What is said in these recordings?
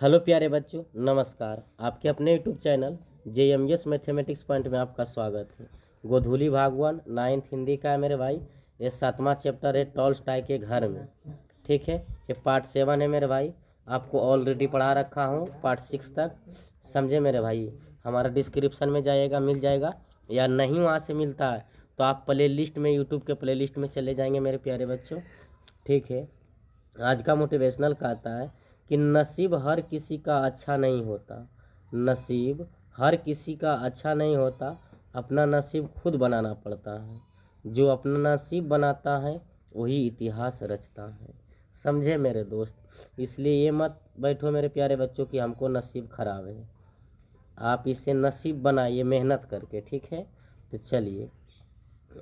Hello प्यारे बच्चों, नमस्कार। आपके अपने YouTube channel JMS mathematics point में आपका स्वागत है। गोधूली भाग 1 9th हिंदी का है मेरे भाई। ये 7वां चैप्टर है टॉल्स्टॉय के घर में। ठीक है, ये पार्ट 7 है मेरे भाई। आपको ऑलरेडी पढ़ा रखा हूँ पार्ट 6 तक। समझे मेरे भाई? हमारा डिस्क्रिप्शन में जाइएगा, मिल जाएगा, या नहीं वहाँ से मिलता है तो आप प्ले लिस्ट में, यूट्यूब के प्ले लिस्ट में चले जाएंगे मेरे प्यारे बच्चों। ठीक है, आज का मोटिवेशनल कहता है कि नसीब हर किसी का अच्छा नहीं होता। नसीब हर किसी का अच्छा नहीं होता, अपना नसीब खुद बनाना पड़ता है। जो अपना नसीब बनाता है वही इतिहास रचता है। समझे मेरे दोस्त? इसलिए ये मत बैठो मेरे प्यारे बच्चों कि हमको नसीब खराब है। आप इसे नसीब बनाइए मेहनत करके। ठीक है, तो चलिए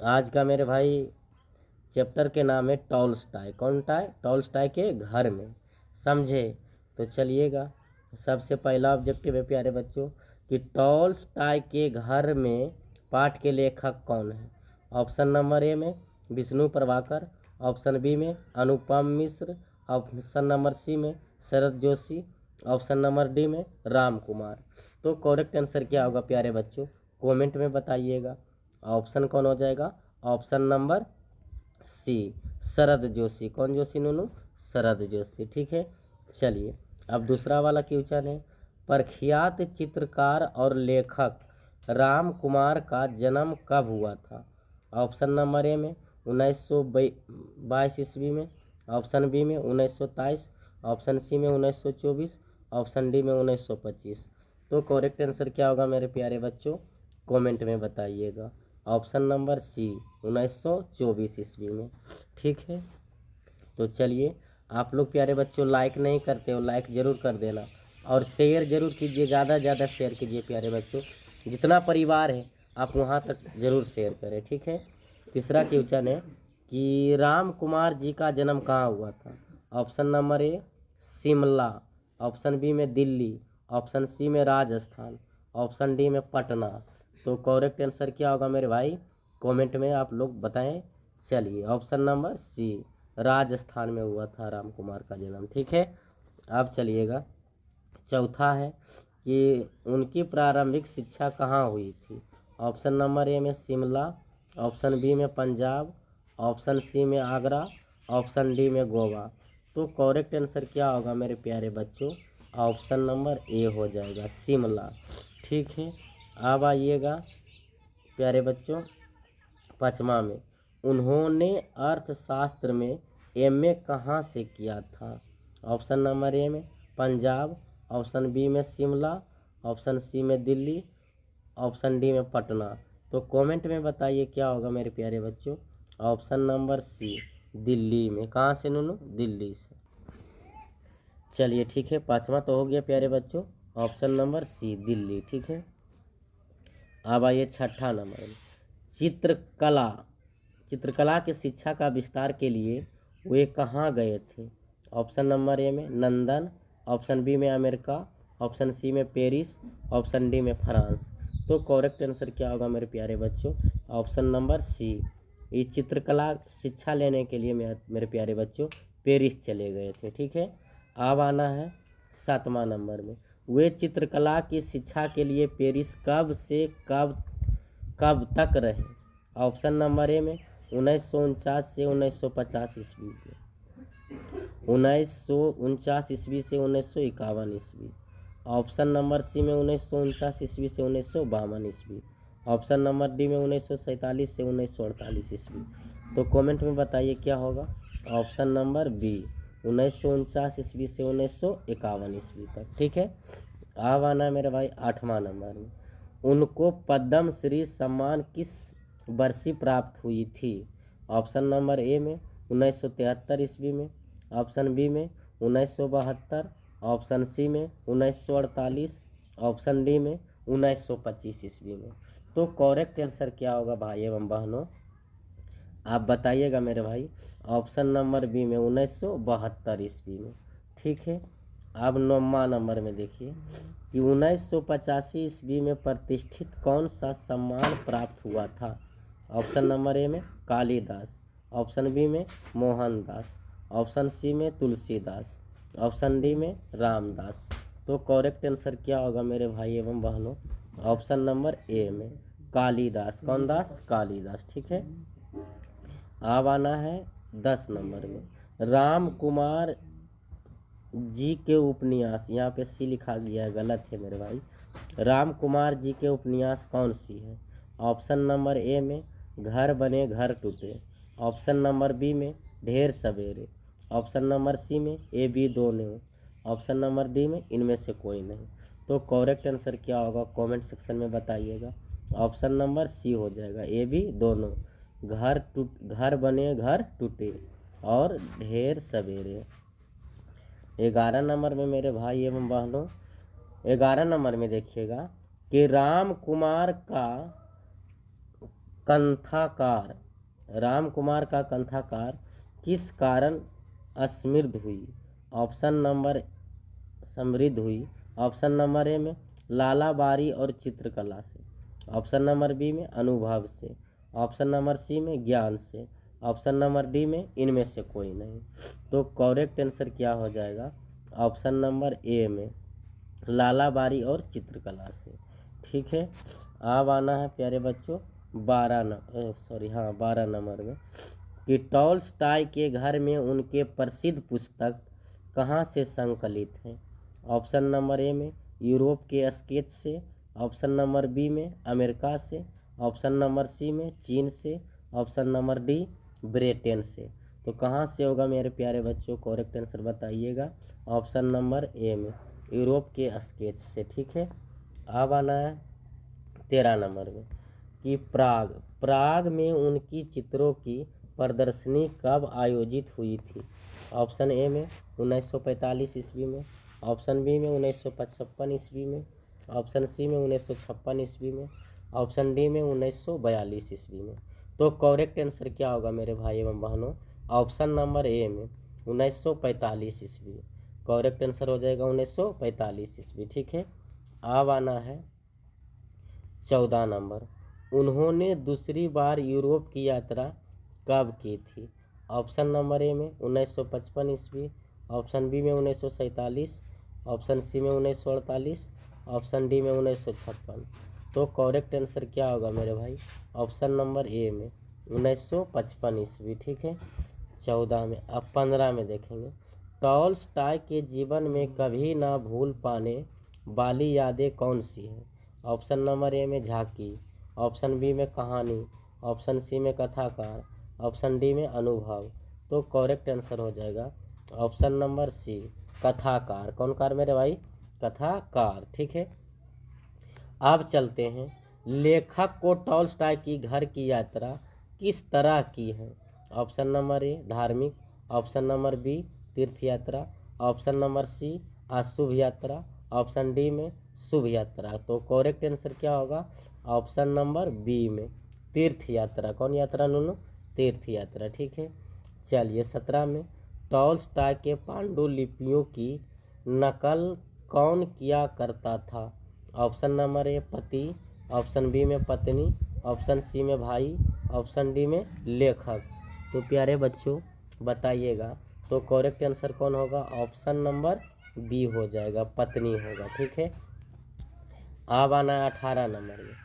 आज का मेरे भाई चैप्टर के नाम है टॉल्स्टॉय। कौन टाय? टॉल्स्टॉय के घर में। समझे? तो चलिएगा, सबसे पहला ऑब्जेक्टिव है प्यारे बच्चों कि टॉल्स्टॉय के घर में पाठ के लेखक कौन है। ऑप्शन नंबर ए में विष्णु प्रभाकर, ऑप्शन बी में अनुपम मिश्र, ऑप्शन नंबर सी में Sharad Joshi, option number D में राम कुमार। तो करेक्ट आंसर क्या होगा प्यारे बच्चों? कमेंट में बताइएगा। ऑप्शन कौन हो जाएगा? ऑप्शन नंबर सी, शरद जोशी। कौन जोशी नूनू? शरद जोशी। ठीक है, चलिए अब दूसरा वाला क्वेश्चन है। प्रख्यात चित्रकार और लेखक राम कुमार का जन्म कब हुआ था। ऑप्शन नंबर ए में 1922 ईस्वी में, ऑप्शन बी में 1923, ऑप्शन सी में 1924, ऑप्शन डी में 1925। तो करेक्ट आंसर क्या होगा मेरे प्यारे बच्चों? कमेंट में बताइएगा। ऑप्शन नंबर सी 1924 ईस्वी में। ठीक है, तो चलिए आप लोग प्यारे बच्चों लाइक नहीं करते हो, लाइक ज़रूर कर देना और शेयर ज़रूर कीजिए, ज़्यादा से ज़्यादा शेयर कीजिए प्यारे बच्चों। जितना परिवार है आप वहाँ तक ज़रूर शेयर करें। ठीक है, तीसरा क्वेश्चन है कि राम कुमार जी का जन्म कहाँ हुआ था। Option number A Shimla, option B में दिल्ली, ऑप्शन सी में राजस्थान, ऑप्शन डी में पटना। तो करेक्ट आंसर क्या होगा मेरे भाई? कमेंट में आप लोग बताएं। चलिए ऑप्शन नंबर सी, राजस्थान में हुआ था राम कुमार का जन्म। ठीक है, अब चलिएगा चौथा है कि उनकी प्रारंभिक शिक्षा कहाँ हुई थी। ऑप्शन नंबर ए में शिमला, ऑप्शन बी में पंजाब, ऑप्शन सी में आगरा, ऑप्शन डी में गोवा। तो करेक्ट आंसर क्या होगा मेरे प्यारे बच्चों? ऑप्शन नंबर ए हो जाएगा, शिमला। ठीक है, अब आइएगा प्यारे बच्चों पाँचवा में, उन्होंने अर्थशास्त्र में MA कहाँ से किया था। ऑप्शन नंबर ए में पंजाब, ऑप्शन बी में शिमला, ऑप्शन सी में दिल्ली, ऑप्शन डी में पटना। तो कमेंट में बताइए क्या होगा मेरे प्यारे बच्चों? ऑप्शन नंबर सी, दिल्ली में। कहाँ से नूनू? दिल्ली से। चलिए ठीक है, पाँचवा तो हो गया प्यारे बच्चों, ऑप्शन नंबर सी दिल्ली। ठीक है, अब आइए छठा नंबर में, चित्रकला। चित्रकला की शिक्षा का विस्तार के लिए वे कहाँ गए थे। ऑप्शन नंबर ए में लंदन, ऑप्शन बी में अमेरिका, ऑप्शन सी में पेरिस, ऑप्शन डी में फ्रांस। तो करेक्ट आंसर क्या होगा मेरे प्यारे बच्चों? ऑप्शन नंबर सी, ये चित्रकला शिक्षा लेने के लिए मेरे प्यारे बच्चों पेरिस चले गए थे। ठीक है, अब आना है 7वां नंबर में, वे चित्रकला की शिक्षा के लिए पेरिस कब से कब तक रहे। ऑप्शन नंबर ए में 1949 से 1950 ईस्वी में, 1949 ईस्वी से 1951 ईस्वी, ऑप्शन नंबर सी में 1949 ईस्वी से 1952 ईस्वी, ऑप्शन नंबर डी में 1947 से 1948 ईस्वी। तो कमेंट में बताइए क्या होगा? ऑप्शन नंबर बी 1949 ईस्वी से 1951 ईस्वी तक। ठीक है, अब आना है मेरे भाई 8वां नंबर में, उनको पद्म श्री सम्मान किस वर्षी प्राप्त हुई थी। ऑप्शन नंबर ए में 1973 ईस्वी में, ऑप्शन बी में 1972, ऑप्शन सी में 1948, ऑप्शन डी में 1925 ईस्वी में। तो करेक्ट आंसर क्या होगा भाई एवं बहनों? आप बताइएगा मेरे भाई। ऑप्शन नंबर बी में 1972 ईस्वी में। ठीक है, अब 9वां नंबर में देखिए कि 1985 ईस्वी में प्रतिष्ठित कौन सा सम्मान प्राप्त हुआ था। ऑप्शन नंबर ए में कालिदास, ऑप्शन बी में मोहनदास, ऑप्शन सी में तुलसीदास, ऑप्शन डी में रामदास। तो करेक्ट आंसर क्या होगा मेरे भाई एवं बहनों? ऑप्शन नंबर ए में कालिदास। कौन दास? कालिदास। ठीक है, अब आना है 10 नंबर में। राम कुमार जी के उपन्यास, यहाँ पे सी लिखा गया है, गलत है मेरे भाई। राम कुमार जी के उपन्यास कौन सी है? ऑप्शन नंबर ए में घर बने घर टूटे। ऑप्शन नंबर बी में ढेर सवेरे। ऑप्शन नंबर सी में ए बी दोनों। ऑप्शन नंबर डी में इनमें से कोई नहीं। तो करेक्ट आंसर क्या होगा कमेंट सेक्शन में बताइएगा। ऑप्शन नंबर सी हो जाएगा, ए बी दोनों। घर बने घर टूटे और ढेर सवेरे। 11 नंबर में मेरे भाई एवं बहनों, 11 नंबर में देखिएगा कि राम कुमार का कंथाकार, राम कुमार का कंथाकार किस कारण समृद्ध हुई? ऑप्शन नंबर समृद्ध हुई। ऑप्शन नंबर ए में लाला बारी और चित्रकला से। ऑप्शन नंबर बी में अनुभव से। ऑप्शन नंबर सी में ज्ञान से। ऑप्शन नंबर डी में इनमें से कोई नहीं। तो करेक्ट आंसर क्या हो जाएगा? ऑप्शन नंबर ए में लाला बारी और चित्रकला से। ठीक है, अब आना है प्यारे बच्चों 12 नंबर में कि टॉल्स्टॉय के घर में उनके प्रसिद्ध पुस्तक कहाँ से संकलित हैं? ऑप्शन नंबर ए में यूरोप के स्केच से। ऑप्शन नंबर बी में अमेरिका से। ऑप्शन नंबर सी में चीन से। ऑप्शन नंबर डी ब्रिटेन से। तो कहाँ से होगा मेरे प्यारे बच्चों? करेक्ट आंसर बताइएगा। ऑप्शन नंबर ए में यूरोप के स्केच से। ठीक है, अब आना है 13 नंबर में कि प्राग में उनकी चित्रों की प्रदर्शनी कब आयोजित हुई थी? ऑप्शन ए में 1945 ईस्वी में। ऑप्शन बी में 1955 ईस्वी में। ऑप्शन सी में 1956 ईस्वी में। ऑप्शन डी में 1942 ईस्वी में। तो करेक्ट आंसर क्या होगा मेरे भाई एवं बहनों? ऑप्शन नंबर ए में 1945 ईस्वी। करेक्ट आंसर हो जाएगा 1945 ईस्वी। ठीक है, अब आना है 14 नंबर। उन्होंने दूसरी बार यूरोप की यात्रा कब की थी? ऑप्शन नंबर ए में 1955 ईस्वी। ऑप्शन बी में 1947। ऑप्शन सी में 1948। ऑप्शन डी में 1956। तो करेक्ट आंसर क्या होगा मेरे भाई? ऑप्शन नंबर ए में 1955 ईस्वी। ठीक है, 14 में। अब 15 में देखेंगे टॉल्स्टॉय के जीवन में कभी ना भूल पाने वाली यादें कौन सी हैं? ऑप्शन नंबर ए में झांकी। ऑप्शन बी में कहानी। ऑप्शन सी में कथाकार। ऑप्शन डी में अनुभव। तो करेक्ट आंसर हो जाएगा ऑप्शन नंबर सी कथाकार। कौन कार मेरे भाई? कथाकार। ठीक है, अब चलते हैं लेखक को टॉल्स्टॉय की घर की यात्रा किस तरह की है? ऑप्शन नंबर ए धार्मिक। ऑप्शन नंबर बी तीर्थ यात्रा। ऑप्शन नंबर सी अशुभ यात्रा। ऑप्शन डी में शुभ यात्रा। तो करेक्ट आंसर क्या होगा? ऑप्शन नंबर बी में तीर्थ यात्रा। कौन यात्रा नूनू? तीर्थ यात्रा। ठीक है, चलिए 17 में टॉल्स्टॉय के पांडुलिपियों की नकल कौन किया करता था? ऑप्शन नंबर ए पति। ऑप्शन बी में पत्नी। ऑप्शन सी में भाई। ऑप्शन डी में लेखक। तो प्यारे बच्चों बताइएगा, तो करेक्ट आंसर कौन होगा? ऑप्शन नंबर बी हो जाएगा, पत्नी होगा। ठीक है, अब आना है 18 नंबर में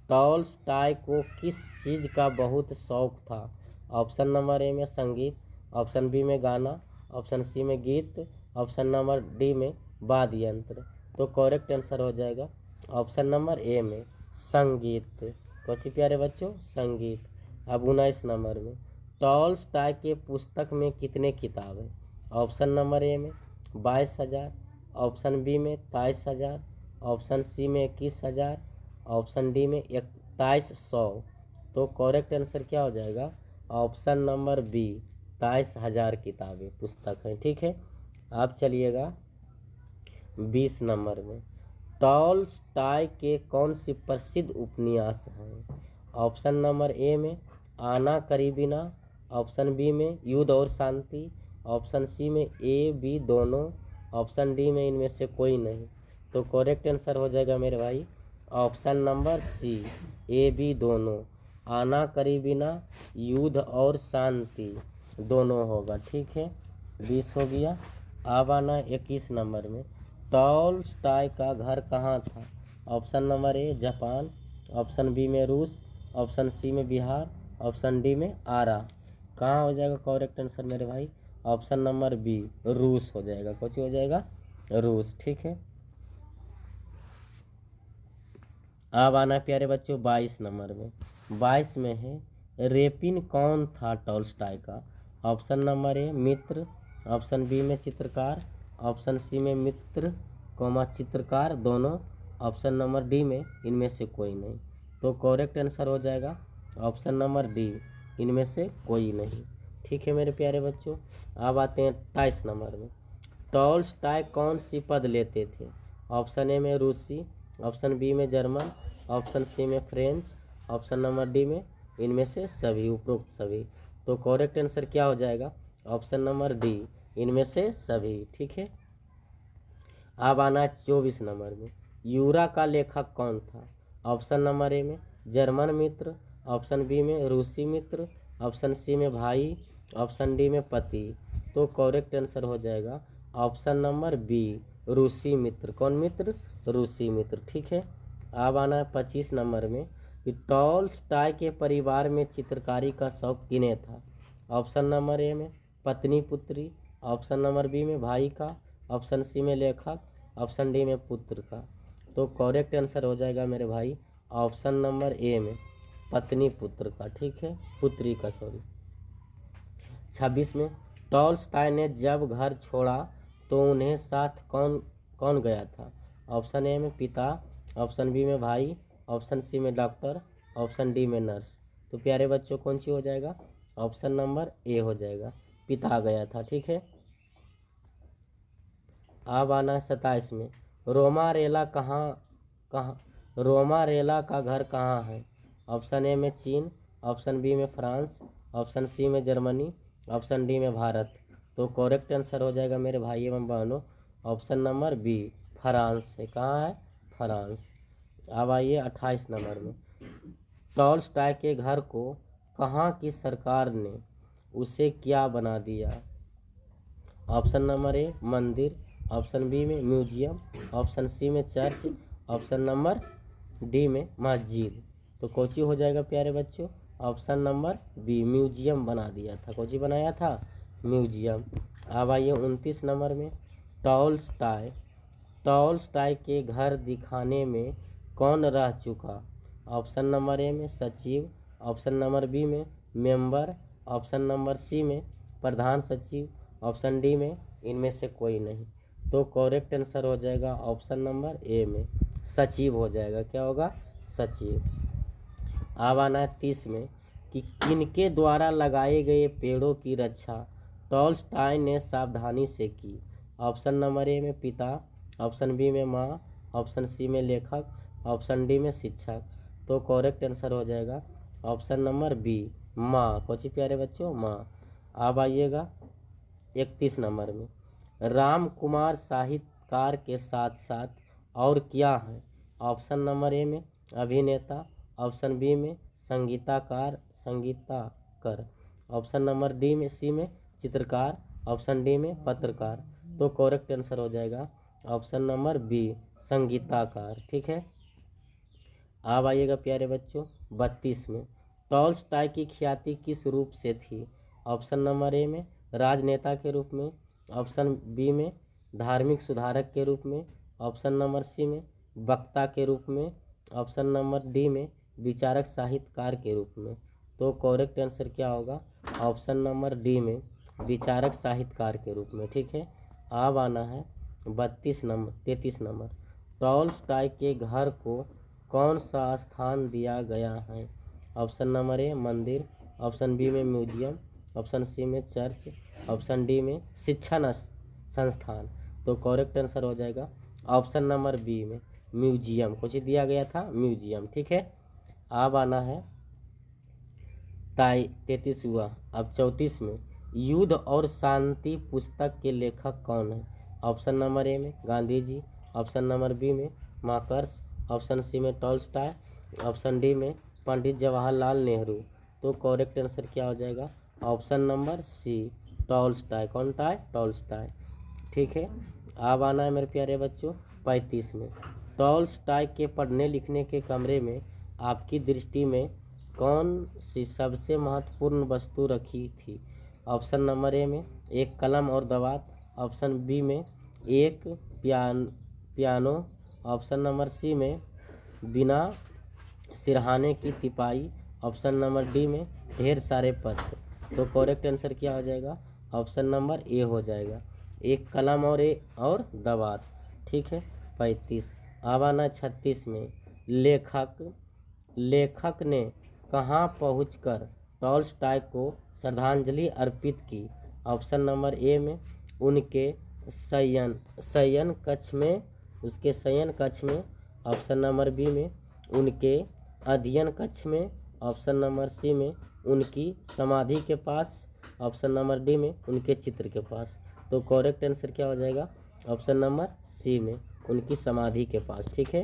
टॉल्स्टॉय को किस चीज़ का बहुत शौक था? ऑप्शन नंबर ए में संगीत। ऑप्शन बी में गाना। ऑप्शन सी में गीत। ऑप्शन नंबर डी में वाद्य यंत्र। तो करेक्ट आंसर हो जाएगा ऑप्शन नंबर ए में संगीत। कौन प्यारे बच्चों? संगीत। अब 19 नंबर में टॉल्स्टॉय के पुस्तक में कितने किताब हैं? ऑप्शन नंबर ए में 22,000। ऑप्शन बी में 23,000। ऑप्शन सी में 21,000। ऑप्शन डी में 2,100। तो करेक्ट आंसर क्या हो जाएगा? ऑप्शन नंबर बी 23,000 किताबें पुस्तक हैं। ठीक है, अब चलिएगा 20 नंबर में टॉल्स्टॉय के कौन सी प्रसिद्ध उपन्यास हैं? ऑप्शन नंबर ए में आना करीबिना। ऑप्शन बी में युद्ध और शांति। ऑप्शन सी में ए बी दोनों। ऑप्शन डी में इनमें से कोई नहीं। तो करेक्ट आंसर हो जाएगा मेरे भाई option number C A B दोनों। आना करीबिना युद्ध और शांति दोनों होगा। ठीक है, 20 हो गया। अब आना 21 नंबर में, टॉल्स्टॉय का घर कहाँ था? Option number A Japan, option B में रूस, ऑप्शन सी में बिहार, ऑप्शन डी में आरा। कहाँ हो जाएगा करेक्ट आंसर मेरे भाई? ऑप्शन नंबर बी रूस हो जाएगा। कौन सी हो जाएगा? रूस। ठीक है। अब आना प्यारे बच्चों 22 नंबर में। 22 में है, रेपिन कौन था टॉल्स्टॉय का? ऑप्शन नंबर ए मित्र, ऑप्शन बी में चित्रकार, ऑप्शन सी में मित्र कोमा चित्रकार दोनों, ऑप्शन नंबर डी में इनमें से कोई नहीं। तो करेक्ट आंसर हो जाएगा ऑप्शन नंबर डी, इनमें से कोई नहीं। ठीक है मेरे प्यारे बच्चों। अब आते हैं 28 नंबर में, टॉल्स्टॉय कौन सी पद लेते थे? ऑप्शन ए में रूसी, ऑप्शन बी में जर्मन, ऑप्शन सी में फ्रेंच, ऑप्शन नंबर डी में इनमें से सभी, उपरोक्त सभी। तो करेक्ट आंसर क्या हो जाएगा? ऑप्शन नंबर डी, इनमें से सभी। ठीक है। अब आना 24 नंबर में, यूरा का लेखक कौन था? ऑप्शन नंबर ए में जर्मन मित्र, ऑप्शन बी में रूसी मित्र, ऑप्शन सी में भाई, ऑप्शन डी में पति। तो करेक्ट आंसर हो जाएगा ऑप्शन नंबर बी रूसी मित्र। कौन मित्र? रूसी मित्र। ठीक है। अब आना है 25 नंबर में, कि टॉल्स्टॉय के परिवार में चित्रकारी का शौक किन्हें था? ऑप्शन नंबर ए में पत्नी पुत्री, ऑप्शन नंबर बी में भाई का, ऑप्शन सी में लेखक, ऑप्शन डी में पुत्र का। तो करेक्ट आंसर हो जाएगा मेरे भाई ऑप्शन नंबर ए में पत्नी पुत्र का। ठीक है, पुत्री का सॉरी। 26 में, टॉल्स्टॉय ने जब घर छोड़ा तो उन्हें साथ कौन कौन गया था? ऑप्शन ए में पिता, ऑप्शन बी में भाई, ऑप्शन सी में डॉक्टर, ऑप्शन डी में नर्स। तो प्यारे बच्चों कौन सी हो जाएगा? ऑप्शन नंबर ए हो जाएगा, पिता गया था। ठीक है। अब आना है 27 में, रोमारेला रोमारेला का घर कहाँ है? ऑप्शन ए में चीन, ऑप्शन बी में फ्रांस, ऑप्शन सी में जर्मनी, ऑप्शन डी में भारत। तो करेक्ट आंसर हो जाएगा मेरे भाई एवं बहनों ऑप्शन नंबर बी, फ्रांस से। कहाँ है? फ्रांस। अब आइए 28 नंबर में, टॉल्स्टॉय के घर को कहाँ की सरकार ने उसे क्या बना दिया? ऑप्शन नंबर ए मंदिर, ऑप्शन बी में म्यूजियम, ऑप्शन सी में चर्च, ऑप्शन नंबर डी में मस्जिद। तो कोची हो जाएगा प्यारे बच्चों? ऑप्शन नंबर बी म्यूजियम बना दिया था। कोची बनाया था? म्यूजियम। अब आइए 29 नंबर में, टॉल्स्टॉय के घर दिखाने में कौन रह चुका? ऑप्शन नंबर ए में सचिव, ऑप्शन नंबर बी में मेंबर, ऑप्शन नंबर सी में प्रधान सचिव, ऑप्शन डी में इनमें से कोई नहीं। तो करेक्ट आंसर हो जाएगा ऑप्शन नंबर ए में सचिव हो जाएगा। क्या होगा? सचिव। अब आना है 30 में, कि किनके द्वारा लगाए गए पेड़ों की रक्षा टॉल्स्टॉय ने सावधानी से की? ऑप्शन नंबर ए में पिता, ऑप्शन बी में माँ, ऑप्शन सी में लेखक, ऑप्शन डी में शिक्षक। तो करेक्ट आंसर हो जाएगा ऑप्शन नंबर बी माँ। कोची प्यारे बच्चों? माँ। अब आइएगा 31 नंबर में, राम कुमार साहित्यकार के साथ साथ और क्या है? ऑप्शन नंबर ए में अभिनेता, ऑप्शन बी में संगीतकार, ऑप्शन नंबर डी में सी में चित्रकार, ऑप्शन डी में पत्रकार। तो करेक्ट आंसर हो जाएगा ऑप्शन नंबर बी संगीतकार। ठीक है। अब आइएगा प्यारे बच्चों 32 में, टॉल्स्टॉय की ख्याति किस रूप से थी? ऑप्शन नंबर ए में राजनेता के रूप में, ऑप्शन बी में धार्मिक सुधारक के रूप में, ऑप्शन नंबर सी में वक्ता के रूप में, ऑप्शन नंबर डी में विचारक साहित्यकार के रूप में। तो करेक्ट आंसर क्या होगा? ऑप्शन नंबर डी में विचारक साहित्यकार के रूप में। ठीक है। अब आना है 33 नंबर, टॉल्स्टॉय के घर को कौन सा स्थान दिया गया है? ऑप्शन नंबर ए मंदिर, ऑप्शन बी में म्यूजियम, ऑप्शन सी में चर्च, ऑप्शन डी में शिक्षण संस्थान। तो करेक्ट आंसर हो जाएगा ऑप्शन नंबर बी में म्यूजियम। कुछ दिया गया था म्यूजियम। ठीक है। अब आना है 33 हुआ। अब 34 में, युद्ध और शांति पुस्तक के लेखक कौन है? ऑप्शन नंबर ए में Gandhi ji, option number B में मार्कस, ऑप्शन सी में टॉल्स्टॉय, ऑप्शन डी में पंडित जवाहरलाल नेहरू। तो करेक्ट आंसर क्या हो जाएगा? Option number C Tolstoy. कौन था? टॉल्स्टॉय। ठीक है। अब आना है मेरे प्यारे बच्चों 35 में। टॉल्स्टॉय के पढ़ने लिखने के कमरे में आपकी दृष्टि में कौन सी सबसे महत्वपूर्ण वस्तु रखी थी? ऑप्शन नंबर ए में एक कलम और दवात, ऑप्शन बी में एक पियानो, ऑप्शन नंबर सी में बिना सिरहाने की तिपाई, ऑप्शन नंबर डी में ढेर सारे पत्र। तो करेक्ट आंसर क्या हो जाएगा? ऑप्शन नंबर ए हो जाएगा, एक कलम और दवात। ठीक है 35। अब आना 36 में। लेखक ने कहाँ पहुंचकर टॉल्स्टॉय को श्रद्धांजलि अर्पित की? ऑप्शन नंबर ए में उनके शयन कक्ष में, उसके शयन कक्ष में, ऑप्शन नंबर बी में उनके अध्ययन कक्ष में, ऑप्शन नंबर सी में उनकी समाधि के पास, ऑप्शन नंबर डी में उनके चित्र के पास। तो करेक्ट आंसर क्या हो जाएगा? ऑप्शन नंबर सी में उनकी समाधि के पास। ठीक है।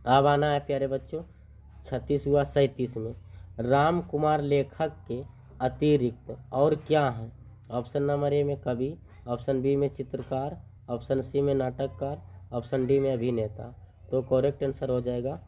अब आना है प्यारे बच्चों 36 हुआ 37 में। राम कुमार लेखक के अतिरिक्त और क्या हैं? ऑप्शन नंबर ए में कवि, ऑप्शन बी में चित्रकार, ऑप्शन सी में नाटककार, ऑप्शन डी में अभिनेता। तो करेक्ट आंसर हो जाएगा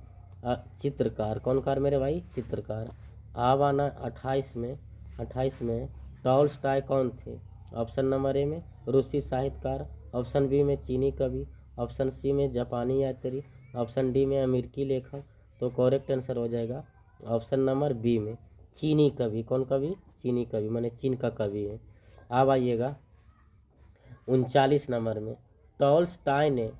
चित्रकार। कौन कार मेरे भाई? चित्रकार। अब आना 28 में। 28 में टॉल्स्टॉय कौन थे? ऑप्शन नंबर ए में रूसी साहित्यकार, ऑप्शन बी में चीनी कवि, ऑप्शन सी में जापानी यात्री, ऑप्शन डी में अमेरिकी लेखक। तो करेक्ट आंसर हो जाएगा ऑप्शन नंबर बी में चीनी कवि। कौन कवि? चीनी कवि, माने चीन का कवि है। अब आइएगा 39 नंबर में। टॉल्स्टॉय ने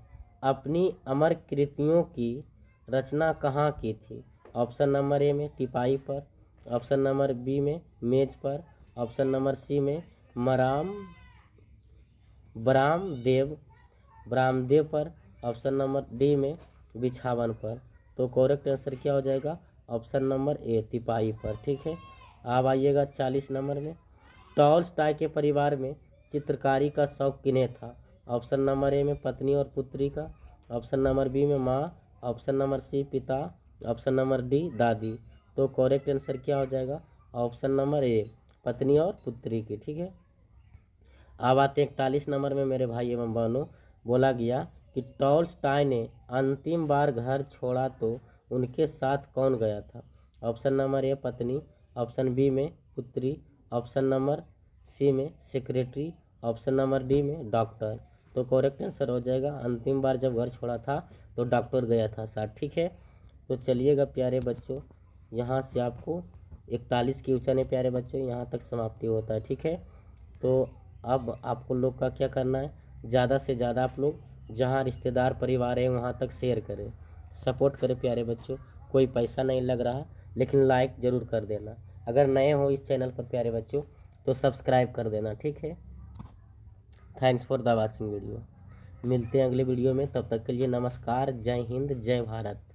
अपनी अमर कृतियों की रचना कहाँ की थी? ऑप्शन नंबर ए में टिपाई पर, ऑप्शन नंबर बी में मेज पर, ऑप्शन नंबर सी में ब्रामदेव पर, ऑप्शन नंबर डी में बिछावन पर। तो करेक्ट आंसर क्या हो जाएगा? ऑप्शन नंबर ए तिपाई पर। ठीक है। अब आइएगा 40 नंबर में। टॉल्स्टॉय के परिवार में चित्रकारी का शौक किन्हें था? ऑप्शन नंबर ए में पत्नी और पुत्री का, ऑप्शन नंबर बी में माँ, ऑप्शन नंबर सी पिता, ऑप्शन नंबर डी दादी। तो करेक्ट आंसर क्या हो जाएगा? ऑप्शन नंबर ए पत्नी और पुत्री की। ठीक है। अब आते 41 नंबर में मेरे भाई एवं बहनों। बोला गया कि टॉल्स्टॉय ने अंतिम बार घर छोड़ा तो उनके साथ कौन गया था? ऑप्शन नंबर ए पत्नी, ऑप्शन बी में पुत्री, ऑप्शन नंबर सी में सेक्रेटरी, ऑप्शन नंबर डी में डॉक्टर। तो करेक्ट आंसर हो जाएगा अंतिम बार जब घर छोड़ा था तो डॉक्टर गया था साथ। ठीक है। तो चलिएगा प्यारे बच्चों, यहाँ से आपको 41 की ऊंचा ने प्यारे बच्चों यहाँ तक समाप्ति होता है। ठीक है। तो अब आपको लोग का क्या करना है, ज़्यादा से ज़्यादा आप लोग जहाँ रिश्तेदार परिवार है वहाँ तक शेयर करें, सपोर्ट करें प्यारे बच्चों। कोई पैसा नहीं लग रहा, लेकिन लाइक ज़रूर कर देना। अगर नए हो इस चैनल पर प्यारे बच्चों तो सब्सक्राइब कर देना। ठीक है। Thanks for the watching video. मिलते हैं अगले वीडियो में, तब तक के लिए नमस्कार। जय हिंद, जय भारत।